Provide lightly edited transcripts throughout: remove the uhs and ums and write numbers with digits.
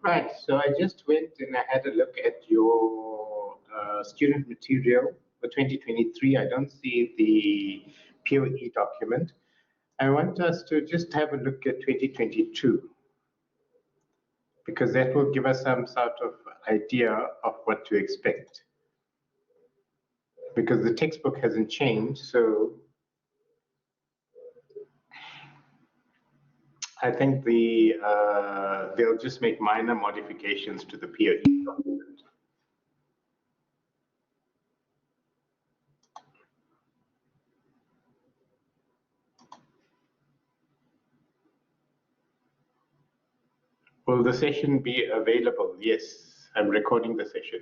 Right, so I just went and I had a look at your student material for 2023. I don't see the POE document. I want us to just have a look at 2022, because that will give us some sort of idea of what to expect. Because the textbook hasn't changed, so I think they'll just make minor modifications to the POE document. Will the session be available? Yes, I'm recording the session.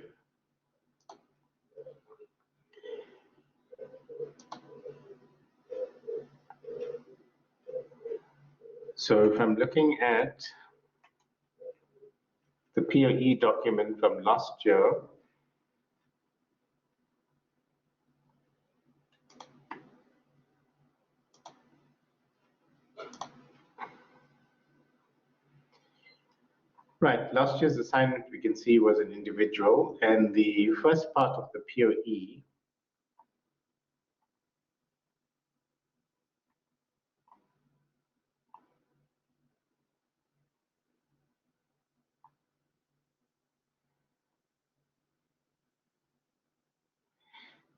So if I'm looking at the POE document from last year, right, last year's assignment we can see was an individual, and the first part of the POE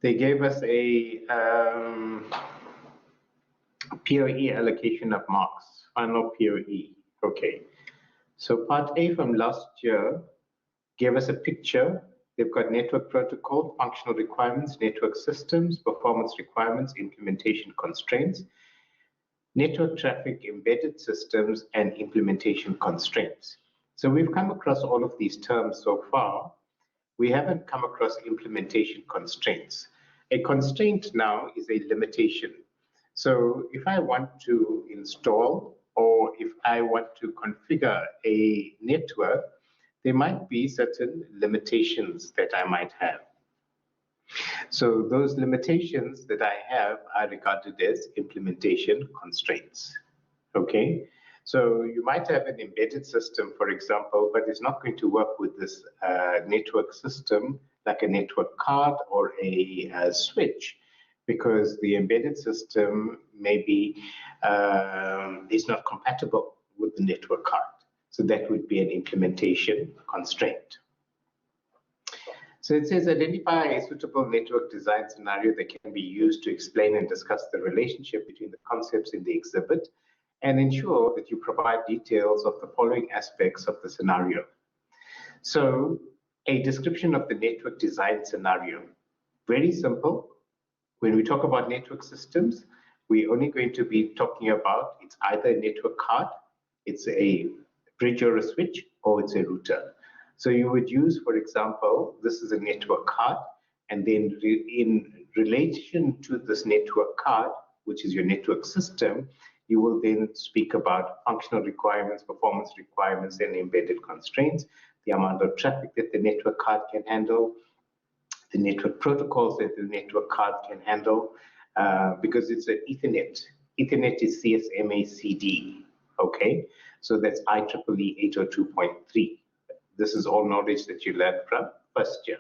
they gave us a POE allocation of marks, final POE. Okay, so part A from last year gave us a picture. They've got network protocol, functional requirements, network systems, performance requirements, implementation constraints, network traffic, embedded systems, and implementation constraints. So we've come across all of these terms so far. We haven't come across implementation constraints. A constraint now is a limitation. So if I want to install or if I want to configure a network, there might be certain limitations that I might have. So those limitations that I have are regarded as implementation constraints. Okay, so you might have an embedded system, for example, but it's not going to work with this network system like a network card or a switch, because the embedded system maybe is not compatible with the network card. So that would be an implementation constraint. So it says identify a suitable network design scenario that can be used to explain and discuss the relationship between the concepts in the exhibit and ensure that you provide details of the following aspects of the scenario. So a description of the network design scenario, very simple. When we talk about network systems, we're only going to be talking about it's either a network card, it's a bridge or a switch, or it's a router. So you would use, for example, this is a network card, and then in relation to this network card, which is your network system, you will then speak about functional requirements, performance requirements, and embedded constraints, the amount of traffic that the network card can handle, the network protocols that the network card can handle, because it's an Ethernet. Ethernet is CSMA-CD, okay? So that's IEEE 802.3. This is all knowledge that you learned from first year.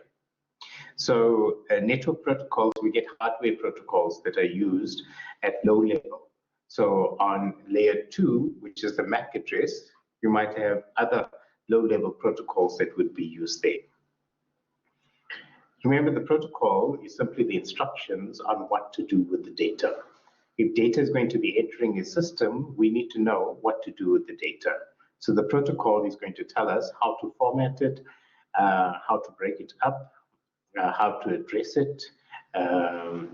So network protocols, we get hardware protocols that are used at low level. So on layer 2, which is the MAC address, you might have other low-level protocols that would be used there. Remember, the protocol is simply the instructions on what to do with the data. If data is going to be entering a system, we need to know what to do with the data. So the protocol is going to tell us how to format it, how to break it up, how to address it,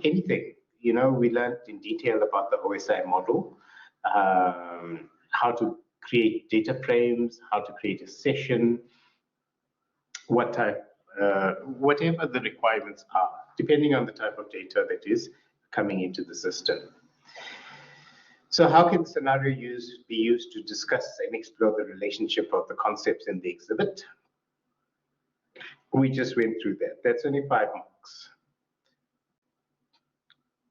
anything. You know, we learned in detail about the OSI model, how to create data frames, how to create a session, what type whatever the requirements are, depending on the type of data that is coming into the system. So how can the scenario be used to discuss and explore the relationship of the concepts in the exhibit? We just went through that. That's only 5 marks.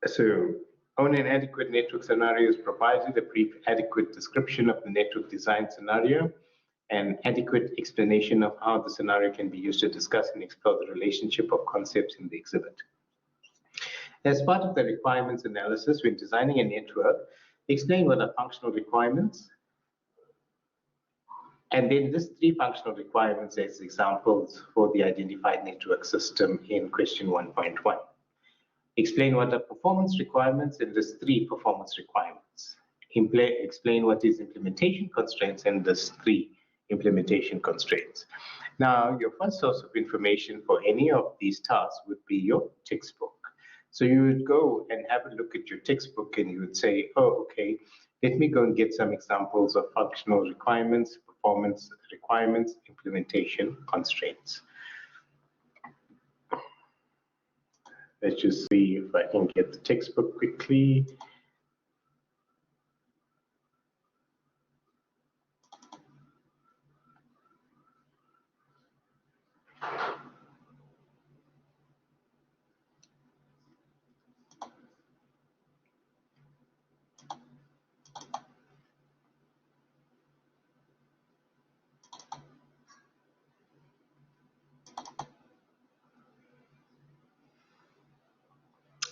So, only an adequate network scenario is provided, a brief adequate description of the network design scenario, and adequate explanation of how the scenario can be used to discuss and explore the relationship of concepts in the exhibit. As part of the requirements analysis, when designing a network, explain what are functional requirements, and then list 3 functional requirements as examples for the identified network system in question 1.1. Explain what are performance requirements and list 3 performance requirements. Explain what is implementation constraints and list 3 implementation constraints. Now, your first source of information for any of these tasks would be your textbook. So you would go and have a look at your textbook and you would say, oh, okay, let me go and get some examples of functional requirements, performance requirements, implementation constraints. Let's just see if I can get the textbook quickly.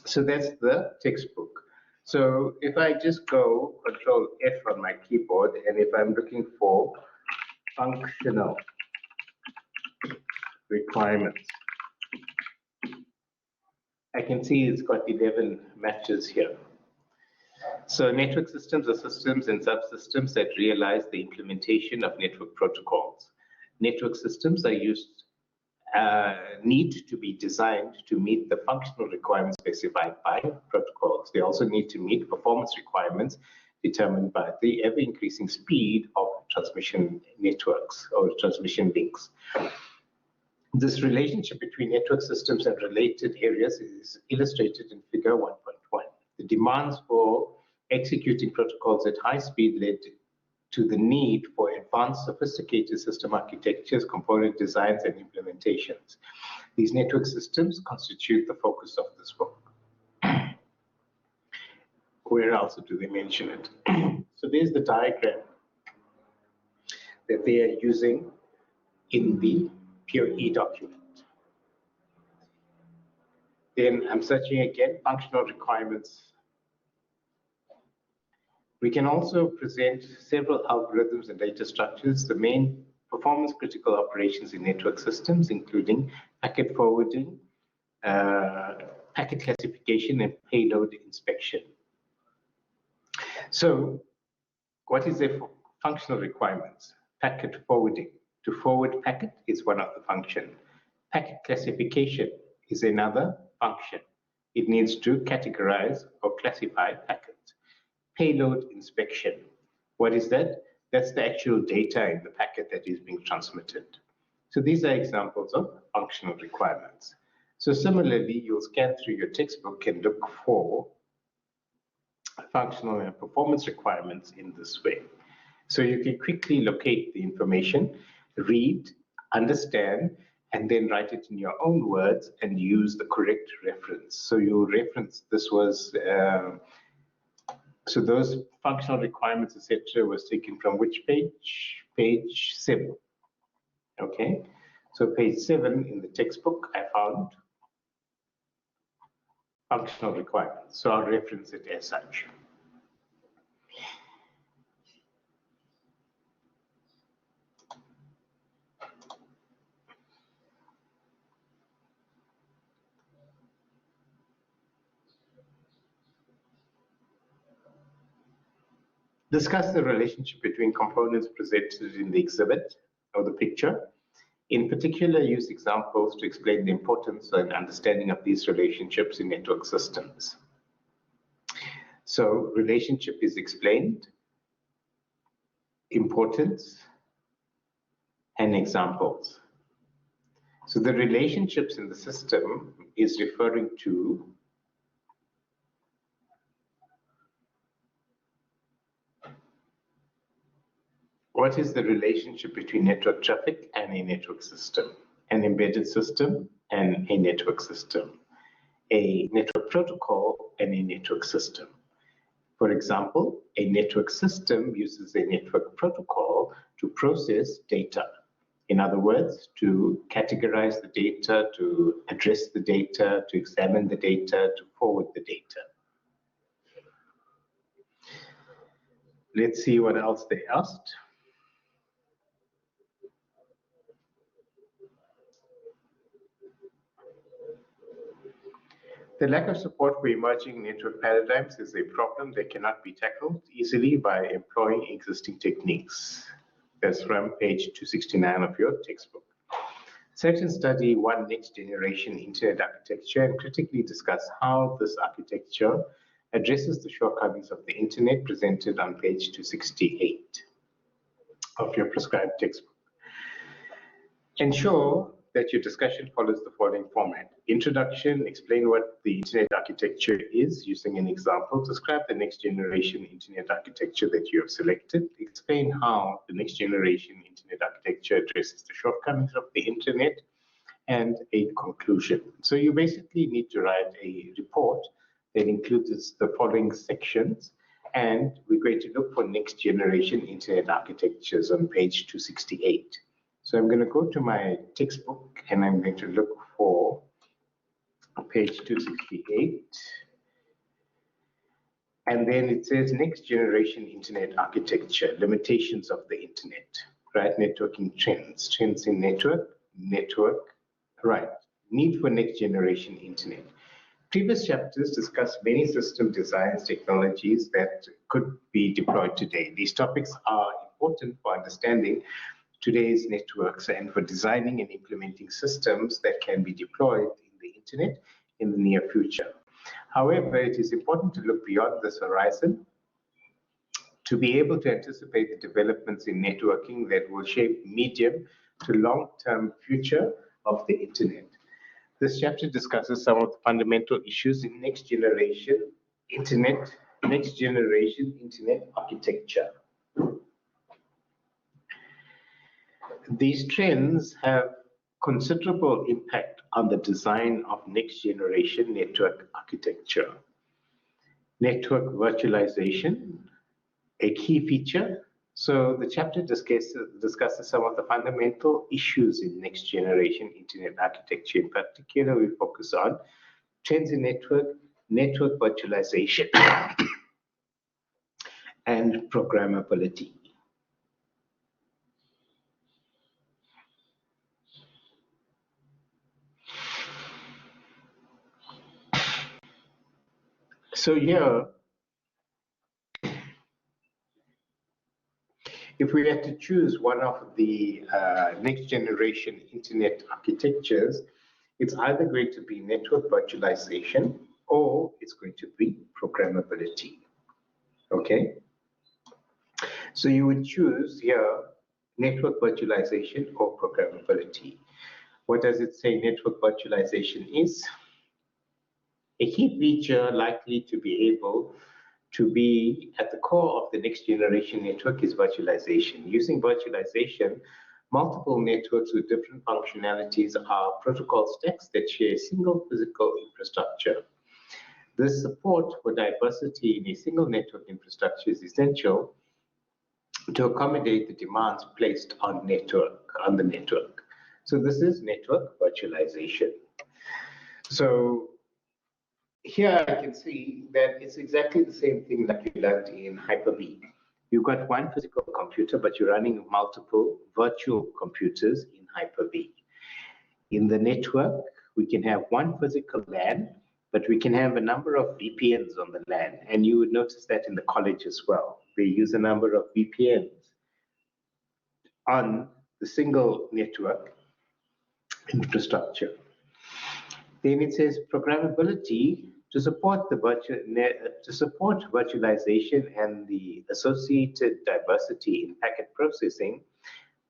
So that's the textbook. So if I just go Control F on my keyboard, and if I'm looking for functional requirements, I can see it's got 11 matches here. So network systems are systems and subsystems that realize the implementation of network protocols. Network systems are need to be designed to meet the functional requirements specified by protocols. They also need to meet performance requirements determined by the ever-increasing speed of transmission networks or transmission links. This relationship between network systems and related areas is illustrated in figure 1.1. The demands for executing protocols at high speed led to the need for advanced sophisticated system architectures, component designs, and implementations. These network systems constitute the focus of this book. Where else do they mention it? So there's the diagram that they are using in the POE document. Then I'm searching again, functional requirements. We can also present several algorithms and data structures, the main performance critical operations in network systems, including packet forwarding, packet classification, and payload inspection. So what is the functional requirements? Packet forwarding. To forward packet is one of the functions. Packet classification is another function. It needs to categorize or classify packets. Payload inspection. What is that? That's the actual data in the packet that is being transmitted. So these are examples of functional requirements. So similarly, you'll scan through your textbook and look for functional and performance requirements in this way. So you can quickly locate the information, read, understand, and then write it in your own words and use the correct reference. So you reference, this was, so those functional requirements, etc., was taken from which page? Page 7. Okay, so page 7 in the textbook, I found functional requirements. So I'll reference it as such. Discuss the relationship between components presented in the exhibit or the picture. In particular, use examples to explain the importance and understanding of these relationships in network systems. So relationship is explained, importance, and examples. So the relationships in the system is referring to what is the relationship between network traffic and a network system, an embedded system and a network system, a network protocol and a network system. For example, a network system uses a network protocol to process data. In other words, to categorize the data, to address the data, to examine the data, to forward the data. Let's see what else they asked. The lack of support for emerging network paradigms is a problem that cannot be tackled easily by employing existing techniques. That's from page 269 of your textbook. Section study one next generation internet architecture and critically discuss how this architecture addresses the shortcomings of the internet presented on page 268 of your prescribed textbook. Ensure that your discussion follows the following format. Introduction, explain what the internet architecture is using an example. Describe the next generation internet architecture that you have selected. Explain how the next generation internet architecture addresses the shortcomings of the internet, and a conclusion. So you basically need to write a report that includes the following sections, and we're going to look for next generation internet architectures on page 268. So I'm going to go to my textbook and I'm going to look for page 268. And then it says next generation internet architecture, limitations of the internet, right? Networking trends, trends in network, right? Need for next generation internet. Previous chapters discuss many system designs, technologies that could be deployed today. These topics are important for understanding today's networks and for designing and implementing systems that can be deployed in the internet in the near future. However, it is important to look beyond this horizon to be able to anticipate the developments in networking that will shape medium to long-term future of the internet. This chapter discusses some of the fundamental issues in next generation internet architecture. These trends have considerable impact on the design of next generation network architecture. Network virtualization, a key feature. So the chapter discusses some of the fundamental issues in next generation internet architecture. In particular, we focus on trends in network virtualization, and programmability. So here, if we had to choose one of the next generation internet architectures, it's either going to be network virtualization or it's going to be programmability. Okay? So you would choose here network virtualization or programmability. What does it say network virtualization is? A key feature likely to be able to be at the core of the next generation network is virtualization. Using virtualization, multiple networks with different functionalities are protocol stacks that share a single physical infrastructure. This support for diversity in a single network infrastructure is essential to accommodate the demands placed on the network. So this is network virtualization. So here I can see that it's exactly the same thing that we learned in Hyper-V. You've got one physical computer, but you're running multiple virtual computers in Hyper-V. In the network, we can have one physical LAN, but we can have a number of VPNs on the LAN. And you would notice that in the college as well. They use a number of VPNs on the single network infrastructure. Then it says programmability to support virtualization and the associated diversity in packet processing.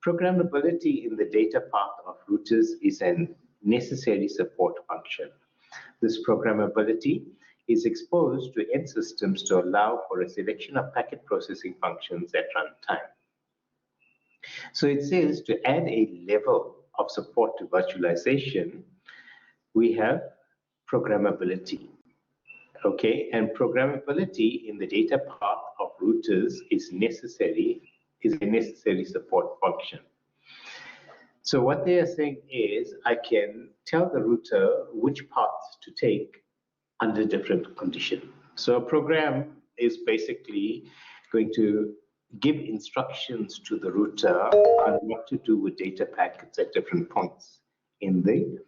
Programmability in the data path of routers is a necessary support function. This programmability is exposed to end systems to allow for a selection of packet processing functions at runtime. So it says to add a level of support to virtualization, we have programmability. Okay, and programmability in the data path of routers is a necessary support function. So what they are saying is I can tell the router which paths to take under different conditions. So a program is basically going to give instructions to the router on what to do with data packets at different points in the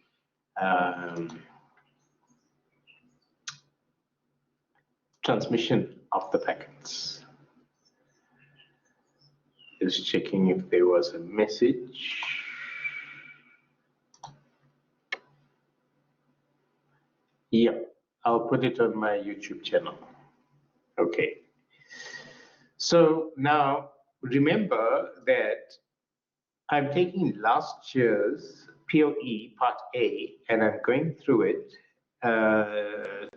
transmission of the packets. Just checking if there was a message. Yeah, I'll put it on my YouTube channel. Okay. So now remember that I'm taking last year's POE Part A and I'm going through it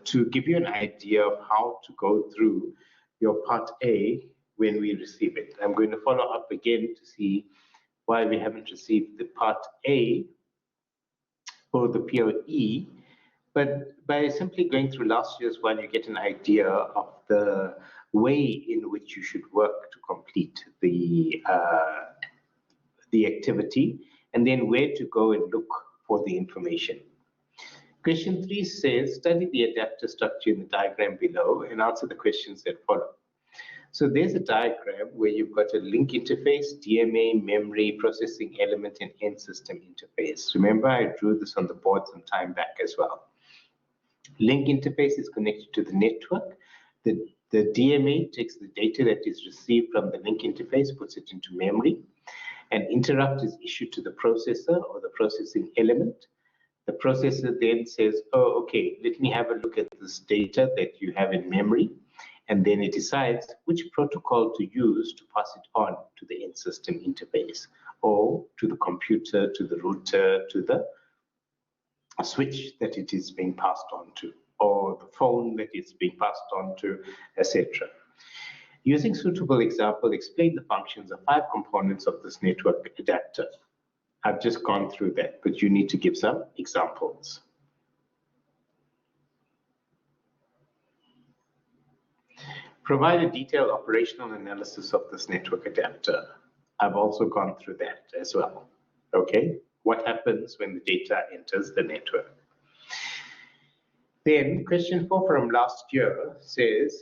to give you an idea of how to go through your Part A when we receive it. I'm going to follow up again to see why we haven't received the Part A or the POE, but by simply going through last year's one, you get an idea of the way in which you should work to complete the activity, and then where to go and look for the information. Question 3 says, study the adapter structure in the diagram below and answer the questions that follow. So there's a diagram where you've got a link interface, DMA, memory, processing element, and end system interface. Remember, I drew this on the board some time back as well. Link interface is connected to the network. The DMA takes the data that is received from the link interface, puts it into memory. An interrupt is issued to the processor or the processing element. The processor then says, oh, okay, let me have a look at this data that you have in memory. And then it decides which protocol to use to pass it on to the end system interface, or to the computer, to the router, to the switch that it is being passed on to, or the phone that it's being passed on to, etc. Using suitable example, explain the functions of 5 components of this network adapter. I've just gone through that, but you need to give some examples. Provide a detailed operational analysis of this network adapter. I've also gone through that as well. Okay, what happens when the data enters the network? Then question 4 from last year says,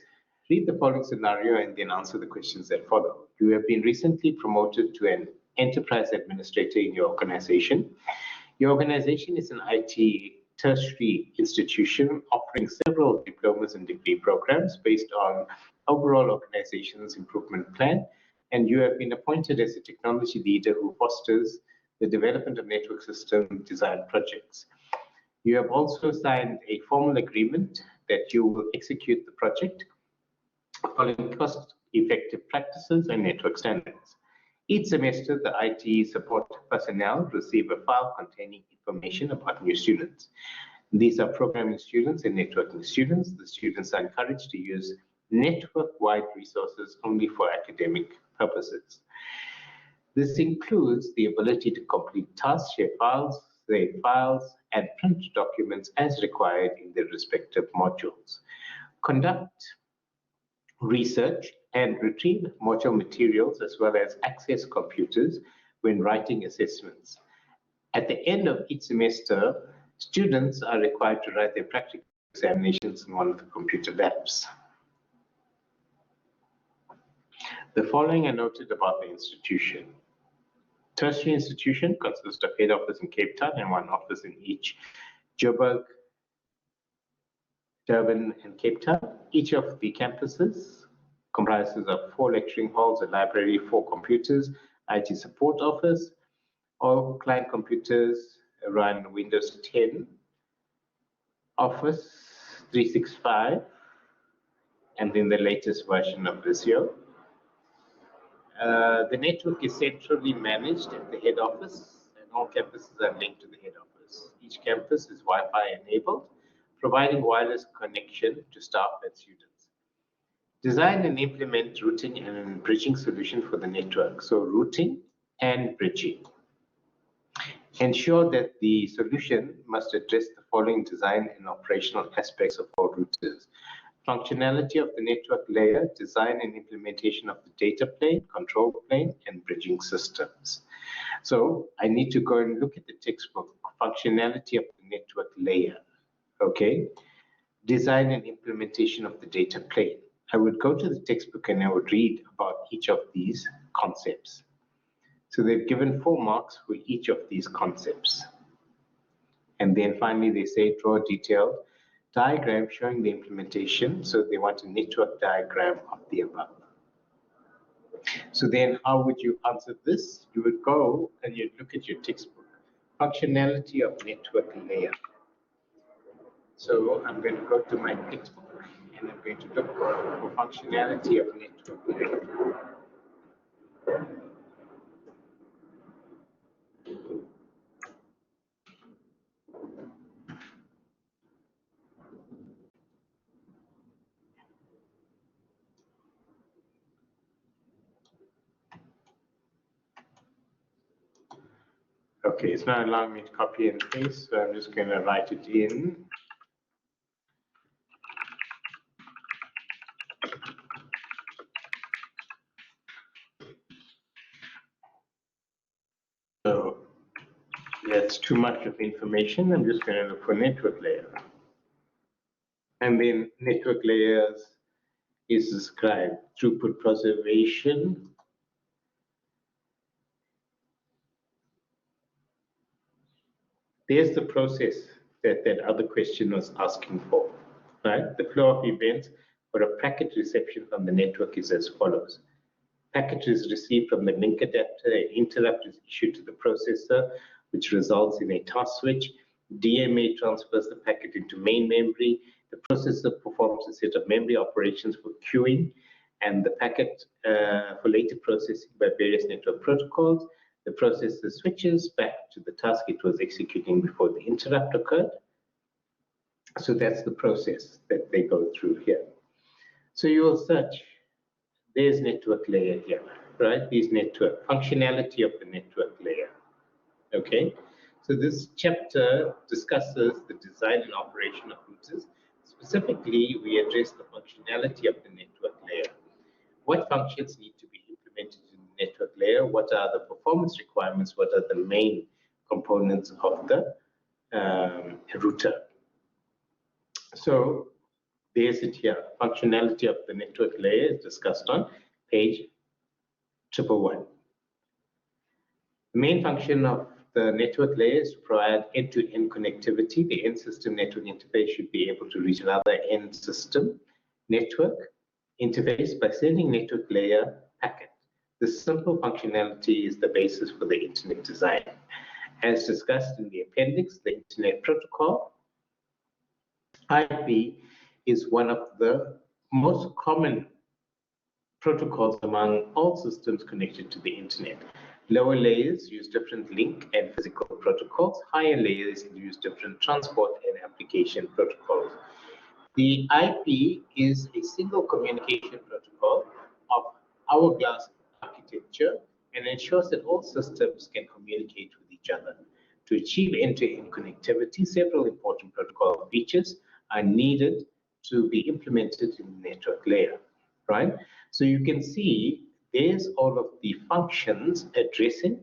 read the following scenario and then answer the questions that follow. You have been recently promoted to an enterprise administrator in your organization. Your organization is an IT tertiary institution offering several diplomas and degree programs based on overall organization's improvement plan, and you have been appointed as a technology leader who fosters the development of network system design projects. You have also signed a formal agreement that you will execute the project following cost-effective practices and network standards. Each semester, the IT support personnel receive a file containing information about new students. These are programming students and networking students. The students are encouraged to use network-wide resources only for academic purposes. This includes the ability to complete tasks, share files, save files, and print documents as required in their respective modules. Conduct research and retrieve module materials as well as access computers when writing assessments. At the end of each semester, students are required to write their practical examinations in one of the computer labs. The following are noted about the institution. Tertiary institution consists of head office in Cape Town and one office in each Joburg, Durban, and Cape Town. Each of the campuses comprises of 4 lecturing halls, a library, 4 computers, IT support office. All client computers run Windows 10, Office 365, and then the latest version of Visio. The network is centrally managed at the head office, and all campuses are linked to the head office. Each campus is Wi-Fi enabled, providing wireless connection to staff and students. Design and implement routing and bridging solution for the network. So routing and bridging. Ensure that the solution must address the following design and operational aspects of all routers. Functionality of the network layer, design and implementation of the data plane, control plane, and bridging systems. So I need to go and look at the textbook, functionality of the network layer, okay? Design and implementation of the data plane. I would go to the textbook and I would read about each of these concepts. So they've given 4 marks for each of these concepts. And then finally they say draw a detailed diagram showing the implementation. So they want a network diagram of the above. So then how would you answer this? You would go and you'd look at your textbook. Functionality of network layer. So I'm going to go to my textbook and I'm going to look for functionality of network layer. Okay, it's not allowing me to copy and paste, so I'm just going to write it in. So that's too much of information. I'm just going to look for network layer. And then network layers is described throughput preservation, there's the process that that other question was asking for, right? The flow of events for a packet reception from the network is as follows. Packet is received from the link adapter, an interrupt is issued to the processor, which results in a task switch. DMA transfers the packet into main memory. The processor performs a set of memory operations for queuing and the packet for later processing by various network protocols. The processor switches back to the task it was executing before the interrupt occurred. So that's the process that they go through here. So you will search, there's network layer here, right? These network, functionality of the network layer, okay? So this chapter discusses the design and operation of routers. Specifically, we address the functionality of the network layer. What functions need to be implemented in the network layer? What are the performance requirements? What are the main components of the router? So there's it here. Functionality of the network layer is discussed on page 111. The main function of the network layer is to provide end-to-end connectivity. The end system network interface should be able to reach another end system network interface by sending network layer packet. This simple functionality is the basis for the internet design. As discussed in the appendix, the internet protocol, IP, is one of the most common protocols among all systems connected to the internet. Lower layers use different link and physical protocols. Higher layers use different transport and application protocols. The IP is a single communication protocol of hourglass architecture and ensures that all systems can communicate with each other. To achieve end-to-end connectivity, several important protocol features are needed to be implemented in the network layer, right? So you can see there's all of the functions addressing,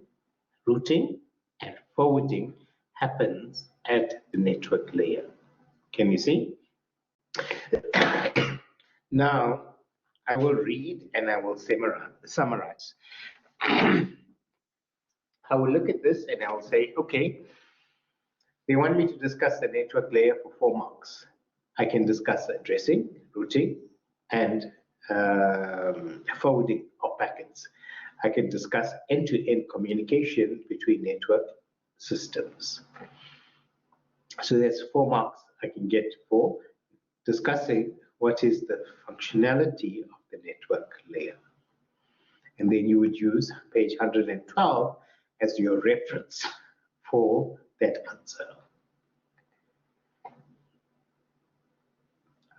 routing, and forwarding happens at the network layer. Can you see? Now, I will read and I will summarize. I will look at this and I'll say, okay, they want me to discuss the network layer for 4 marks. I can discuss addressing, routing, and forwarding of packets. I can discuss end-to-end communication between network systems. So that's 4 marks I can get for discussing what is the functionality of the network layer. And then you would use page 112 as your reference for that answer.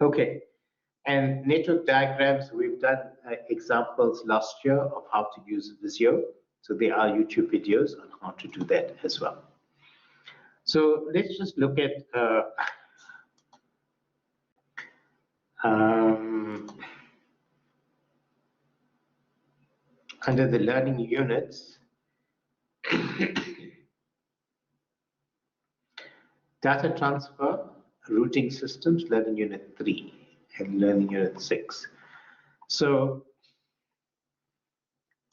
Okay, and network diagrams, we've done examples last year of how to use Visio. So there are YouTube videos on how to do that as well. So let's just look at under the learning units, data transfer, routing systems, learning unit 3 and learning unit 6. So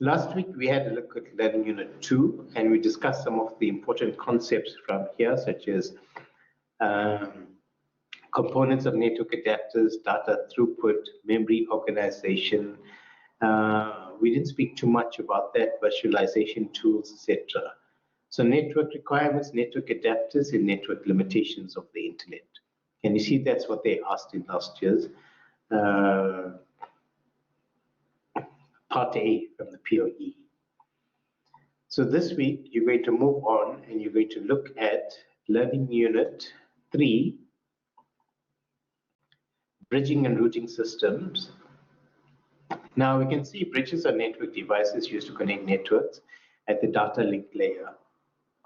last week we had a look at learning unit 2 and we discussed some of the important concepts from here, such as components of network adapters, data throughput, memory organization. We didn't speak too much about that, virtualization tools, etc. So network requirements, network adapters, and network limitations of the internet. And you see that's what they asked in last year's part A from the POE. So this week you're going to move on and you're going to look at learning unit 3, bridging and routing systems. Now we can see bridges are network devices used to connect networks at the data link layer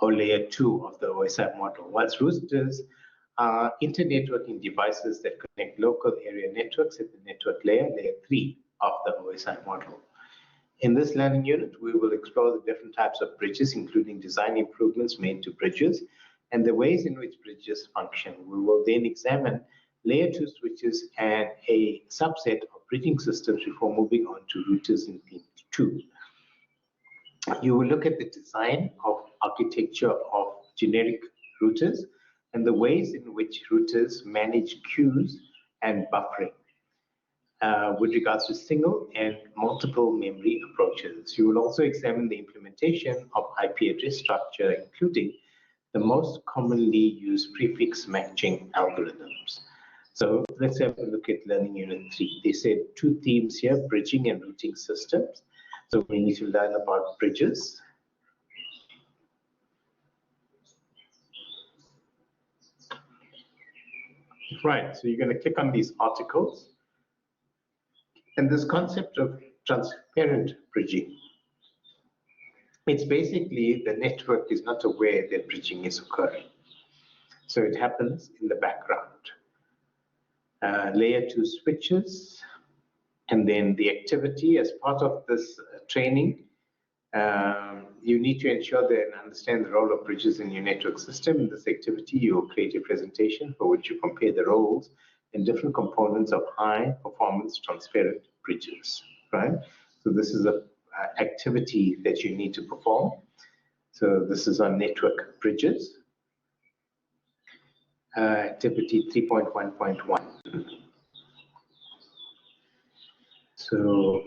or layer 2 of the OSI model, whilst routers are internetworking devices that connect local area networks at the network layer, layer 3 of the OSI model. In this learning unit, we will explore the different types of bridges, including design improvements made to bridges and the ways in which bridges function. We will then examine layer 2 switches and a subset of bridging systems before moving on to routers in theme 2. You will look at the design of architecture of generic routers and the ways in which routers manage queues and buffering with regards to single and multiple memory approaches. You will also examine the implementation of IP address structure, including the most commonly used prefix matching algorithms. So let's have a look at learning unit 3. They said 2 themes here, bridging and routing systems. So we need to learn about bridges. Right, so you're going to click on these articles. And this concept of transparent bridging, it's basically the network is not aware that bridging is occurring. So it happens in the background. Layer 2 switches, and then the activity as part of this training, you need to ensure that and understand the role of bridges in your network system. In this activity, you will create a presentation for which you compare the roles and different components of high performance transparent bridges, right? So this is an activity that you need to perform. So this is on network bridges. Activity 3.1.1. So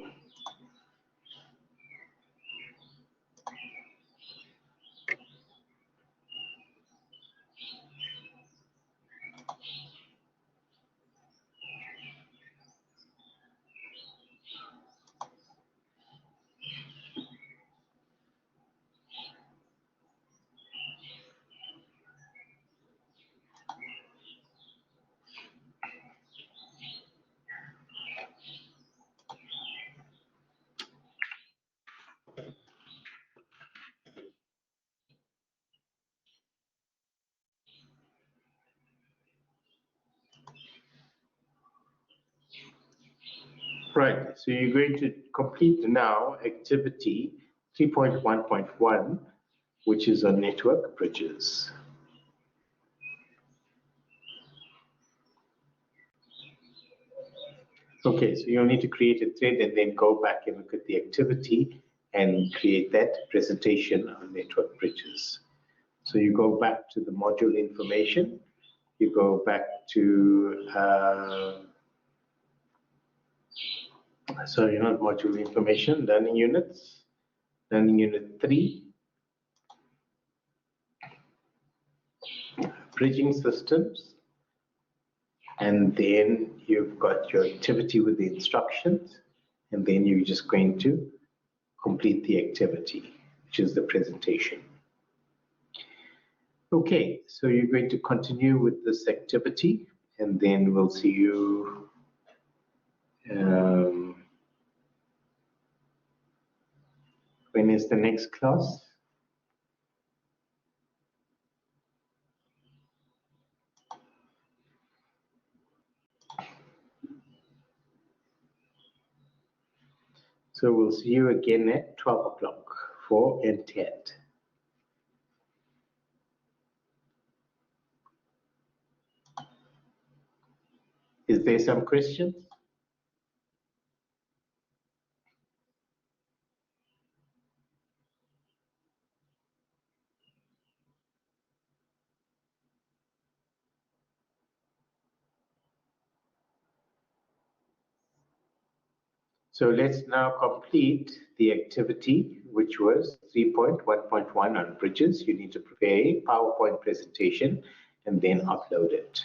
right, so you're going to complete now activity 3.1.1, which is on network bridges. Okay, so you'll need to create a thread and then go back and look at the activity and create that presentation on network bridges. So you go back to the module information, you go back to, sorry, not module information, learning units, learning unit 3, bridging systems, and then you've got your activity with the instructions, and then you're just going to complete the activity, which is the presentation. Okay, so you're going to continue with this activity, and then we'll see you when is the next class? So we'll see you again at 12 o'clock for NTET. Is there some questions? So let's now complete the activity, which was 3.1.1 on bridges. You need to prepare a PowerPoint presentation and then upload it.